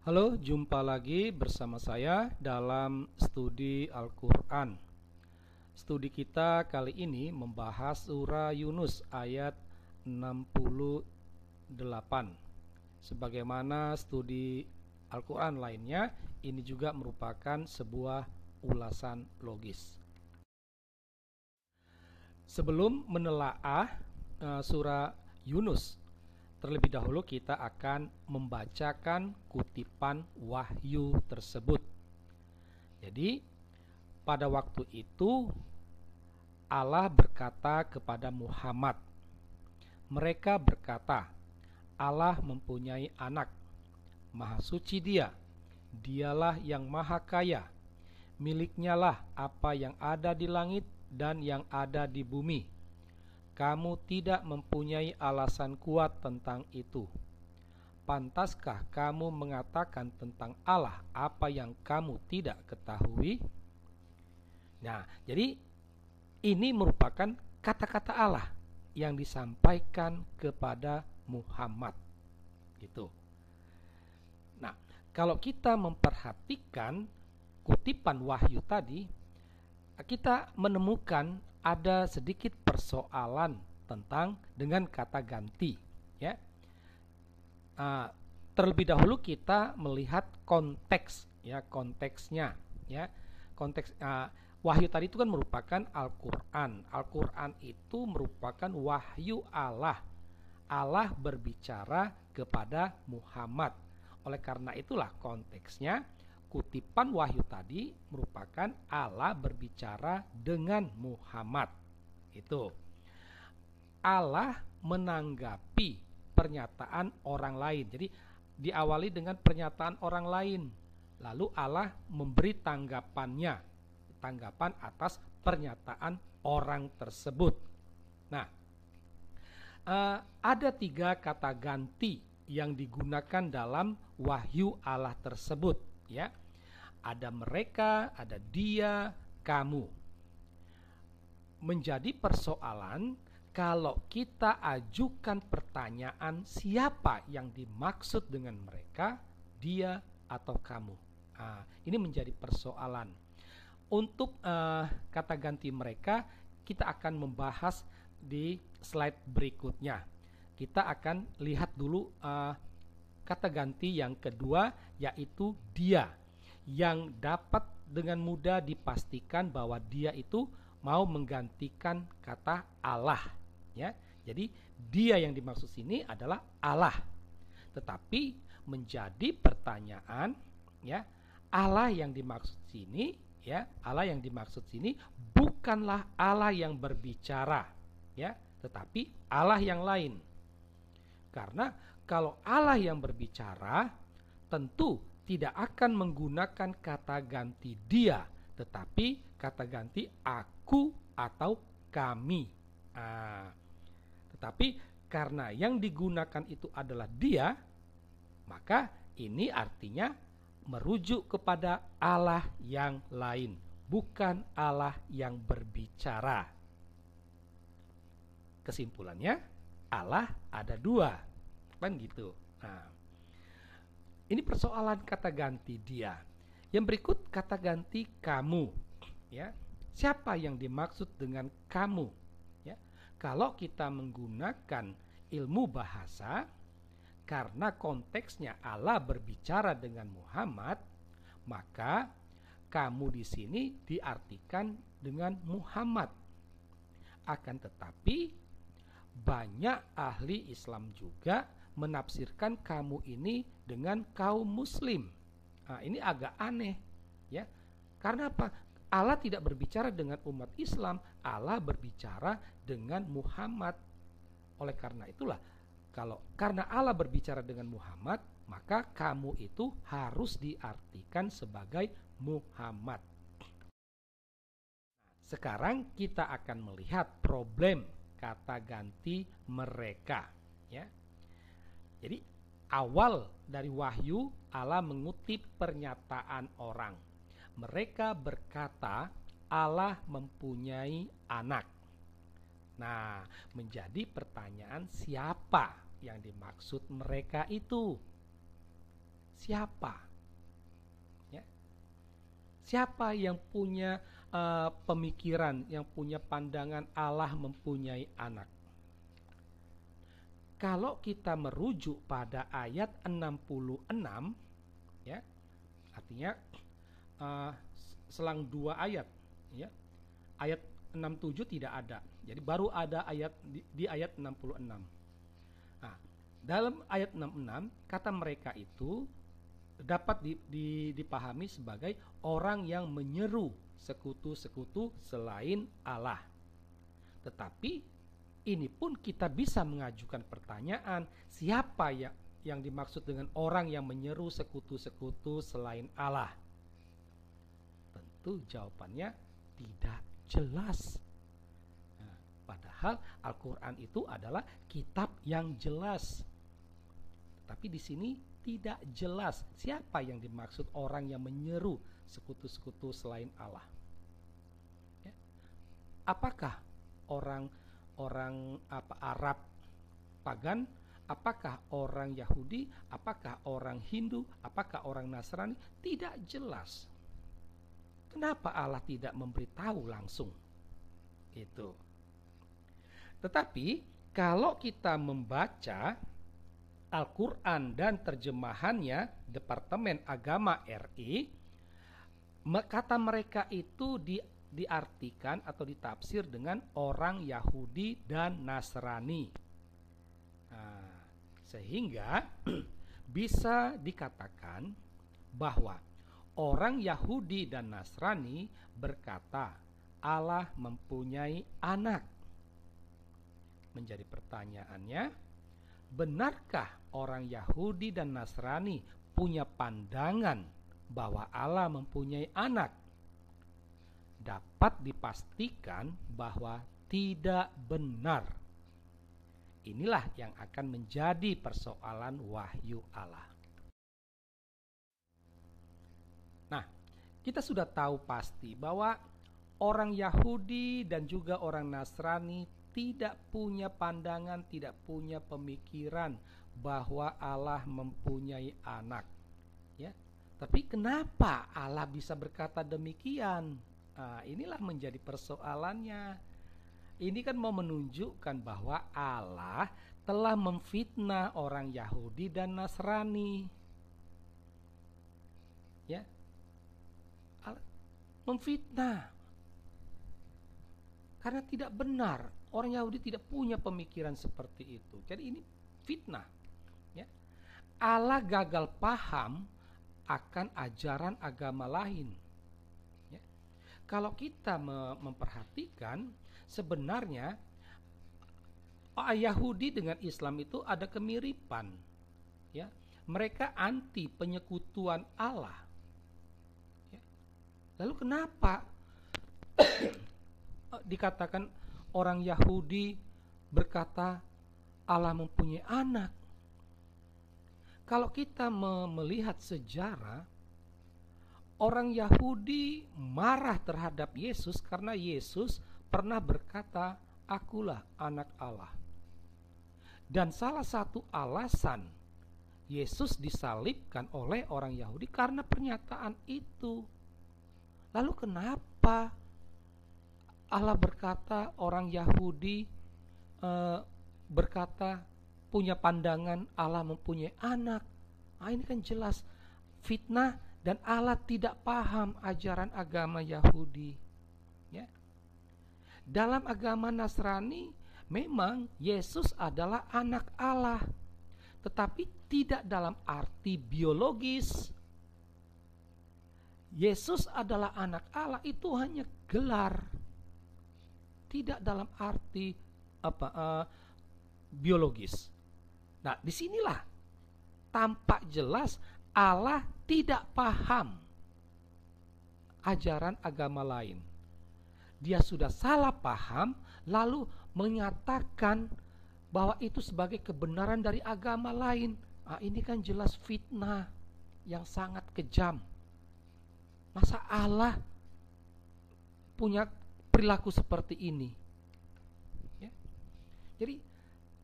Halo, jumpa lagi bersama saya dalam studi Al-Quran. Studi kita kali ini membahas surah Yunus ayat 68. Sebagaimana studi Al-Quran lainnya, ini juga merupakan sebuah ulasan logis. Sebelum menelaah surah Yunus, terlebih dahulu kita akan membacakan kutipan wahyu tersebut. Jadi, pada waktu itu Allah berkata kepada Muhammad, mereka berkata, Allah mempunyai anak, maha suci dia, dialah yang maha kaya, miliknya lah apa yang ada di langit dan yang ada di bumi. Kamu tidak mempunyai alasan kuat tentang itu. Pantaskah kamu mengatakan tentang Allah apa yang kamu tidak ketahui? Nah, jadi ini merupakan kata-kata Allah yang disampaikan kepada Muhammad. Gitu. Nah, kalau kita memperhatikan kutipan wahyu tadi, kita menemukan ada sedikit persoalan tentang dengan kata ganti, ya. Terlebih dahulu kita melihat konteks, ya, konteksnya, ya. Konteks wahyu tadi itu kan merupakan Al-Qur'an. Al-Qur'an itu merupakan wahyu Allah. Allah berbicara kepada Muhammad. Oleh karena itulah konteksnya kutipan wahyu tadi merupakan Allah berbicara dengan Muhammad. Itu. Allah menanggapi pernyataan orang lain. Jadi diawali dengan pernyataan orang lain. Lalu Allah memberi tanggapan atas pernyataan orang tersebut. Nah, ada 3 kata ganti yang digunakan dalam wahyu Allah tersebut, ya. Ada mereka, ada dia, kamu. Menjadi persoalan kalau kita ajukan pertanyaan siapa yang dimaksud dengan mereka, dia atau kamu. Ini menjadi persoalan. Untuk kata ganti mereka, kita akan membahas di slide berikutnya. Kita akan lihat dulu kata ganti yang kedua, yaitu dia, yang dapat dengan mudah dipastikan bahwa dia itu mau menggantikan kata Allah, ya. Jadi dia yang dimaksud sini adalah Allah. Tetapi menjadi pertanyaan, ya, Allah yang dimaksud sini, ya, Allah yang dimaksud sini bukanlah Allah yang berbicara, ya, tetapi Allah yang lain. Karena kalau Allah yang berbicara, tentu tidak akan menggunakan kata ganti dia, tetapi kata ganti aku atau kami. Tetapi karena yang digunakan itu adalah dia, maka ini artinya merujuk kepada Allah yang lain, bukan Allah yang berbicara. Kesimpulannya, Allah ada 2, kan gitu. Nah, ini persoalan kata ganti dia. Yang berikut kata ganti kamu, ya. Siapa yang dimaksud dengan kamu, ya? Kalau kita menggunakan ilmu bahasa, karena konteksnya Allah berbicara dengan Muhammad, maka kamu di sini diartikan dengan Muhammad. Akan tetapi banyak ahli Islam juga menafsirkan kamu ini dengan kaum muslim. Ini agak aneh, ya. Karena apa? Allah tidak berbicara dengan umat Islam, Allah berbicara dengan Muhammad. Oleh karena itulah, karena Allah berbicara dengan Muhammad, maka kamu itu harus diartikan sebagai Muhammad. Sekarang kita akan melihat problem kata ganti mereka, ya. Jadi awal dari wahyu Allah mengutip pernyataan orang. Mereka berkata Allah mempunyai anak. Nah, menjadi pertanyaan siapa yang dimaksud mereka itu? siapa? Ya. Siapa yang punya pemikiran, yang punya pandangan Allah mempunyai anak? Kalau kita merujuk pada ayat 66, ya, artinya selang 2 ayat, ya. Ayat 67 tidak ada. Jadi baru ada ayat di ayat 66. Nah, dalam ayat 66 kata mereka itu dapat dipahami sebagai orang yang menyeru sekutu-sekutu selain Allah. Tetapi ini pun kita bisa mengajukan pertanyaan, siapa yang dimaksud dengan orang yang menyeru sekutu-sekutu selain Allah? Tentu jawabannya tidak jelas. Nah, padahal Al-Quran itu adalah kitab yang jelas. Tapi di sini tidak jelas siapa yang dimaksud orang yang menyeru sekutu-sekutu selain Allah. Ya. Apakah orang Arab pagan? Apakah orang Yahudi? Apakah orang Hindu? Apakah orang Nasrani? Tidak jelas. Kenapa Allah tidak memberitahu langsung? Itu. Tetapi kalau kita membaca Al-Quran dan terjemahannya Departemen Agama RI, kata mereka itu diartikan atau ditafsir dengan orang Yahudi dan Nasrani. Nah, sehingga bisa dikatakan bahwa orang Yahudi dan Nasrani berkata Allah mempunyai anak. Menjadi pertanyaannya, benarkah orang Yahudi dan Nasrani punya pandangan bahwa Allah mempunyai anak? Dapat dipastikan bahwa tidak benar. Inilah yang akan menjadi persoalan wahyu Allah. Nah, kita sudah tahu pasti bahwa orang Yahudi dan juga orang Nasrani tidak punya pandangan, tidak punya pemikiran bahwa Allah mempunyai anak. Ya, tapi kenapa Allah bisa berkata demikian? Nah, inilah menjadi persoalannya. Ini kan mau menunjukkan bahwa Allah telah memfitnah orang Yahudi dan Nasrani. Ya, memfitnah karena tidak benar. Orang Yahudi tidak punya pemikiran seperti itu. Jadi ini fitnah, ya. Allah gagal paham akan ajaran agama lain, ya. Kalau kita memperhatikan, sebenarnya Yahudi dengan Islam itu ada kemiripan, ya. Mereka anti penyekutuan Allah, ya. Lalu kenapa dikatakan orang Yahudi berkata Allah mempunyai anak? Kalau kita melihat sejarah, orang Yahudi marah terhadap Yesus karena Yesus pernah berkata, "Akulah anak Allah." Dan salah satu alasan Yesus disalibkan oleh orang Yahudi karena pernyataan itu. Lalu kenapa Allah berkata orang Yahudi berkata punya pandangan Allah mempunyai anak? Nah, ini kan jelas fitnah dan Allah tidak paham ajaran agama Yahudi, ya. Dalam agama Nasrani memang Yesus adalah anak Allah, tetapi tidak dalam arti biologis. Yesus adalah anak Allah itu hanya gelar, tidak dalam arti biologis. Nah, disinilah tampak jelas Allah tidak paham ajaran agama lain. Dia sudah salah paham lalu menyatakan bahwa itu sebagai kebenaran dari agama lain. Nah, ini kan jelas fitnah yang sangat kejam. Masa Allah punya perilaku seperti ini, ya? Jadi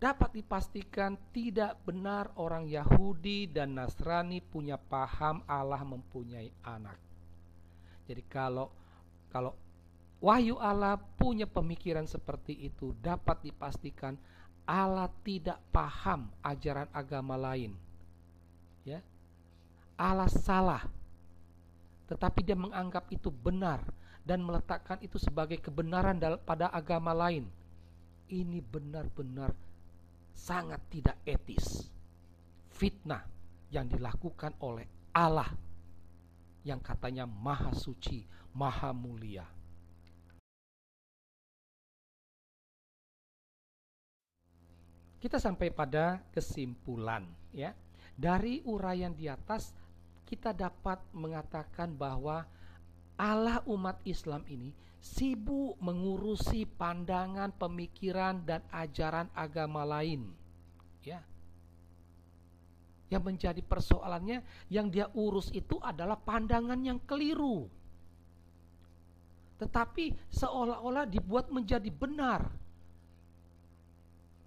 dapat dipastikan tidak benar orang Yahudi dan Nasrani punya paham Allah mempunyai anak. Jadi kalau wahyu Allah punya pemikiran seperti itu, dapat dipastikan Allah tidak paham ajaran agama lain. Ya. Allah salah, tetapi dia menganggap itu benar dan meletakkan itu sebagai kebenaran pada agama lain. Ini benar-benar sangat tidak etis. Fitnah yang dilakukan oleh Allah yang katanya maha suci, maha mulia. Kita sampai pada kesimpulan, ya. Dari uraian di atas kita dapat mengatakan bahwa Allah umat Islam ini sibuk mengurusi pandangan, pemikiran dan ajaran agama lain. Ya. Yang menjadi persoalannya, yang dia urus itu adalah pandangan yang keliru. Tetapi seolah-olah dibuat menjadi benar.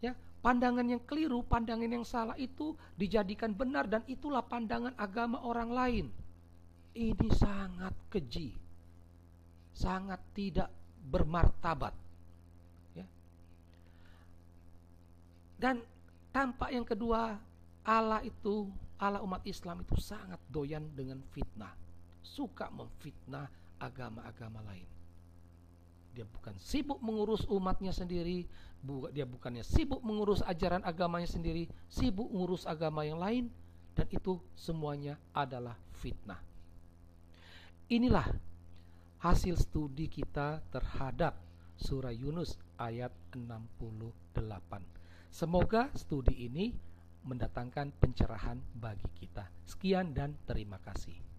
Ya, pandangan yang keliru, pandangan yang salah itu dijadikan benar dan itulah pandangan agama orang lain. Ini sangat keji, sangat tidak bermartabat. Ya. Dan tampak yang kedua, Allah umat Islam itu sangat doyan dengan fitnah, suka memfitnah agama-agama lain. Dia bukan sibuk mengurus umatnya sendiri, dia bukannya sibuk mengurus ajaran agamanya sendiri, sibuk mengurus agama yang lain, dan itu semuanya adalah fitnah. Inilah hasil studi kita terhadap surah Yunus ayat 68. Semoga studi ini mendatangkan pencerahan bagi kita. Sekian dan terima kasih.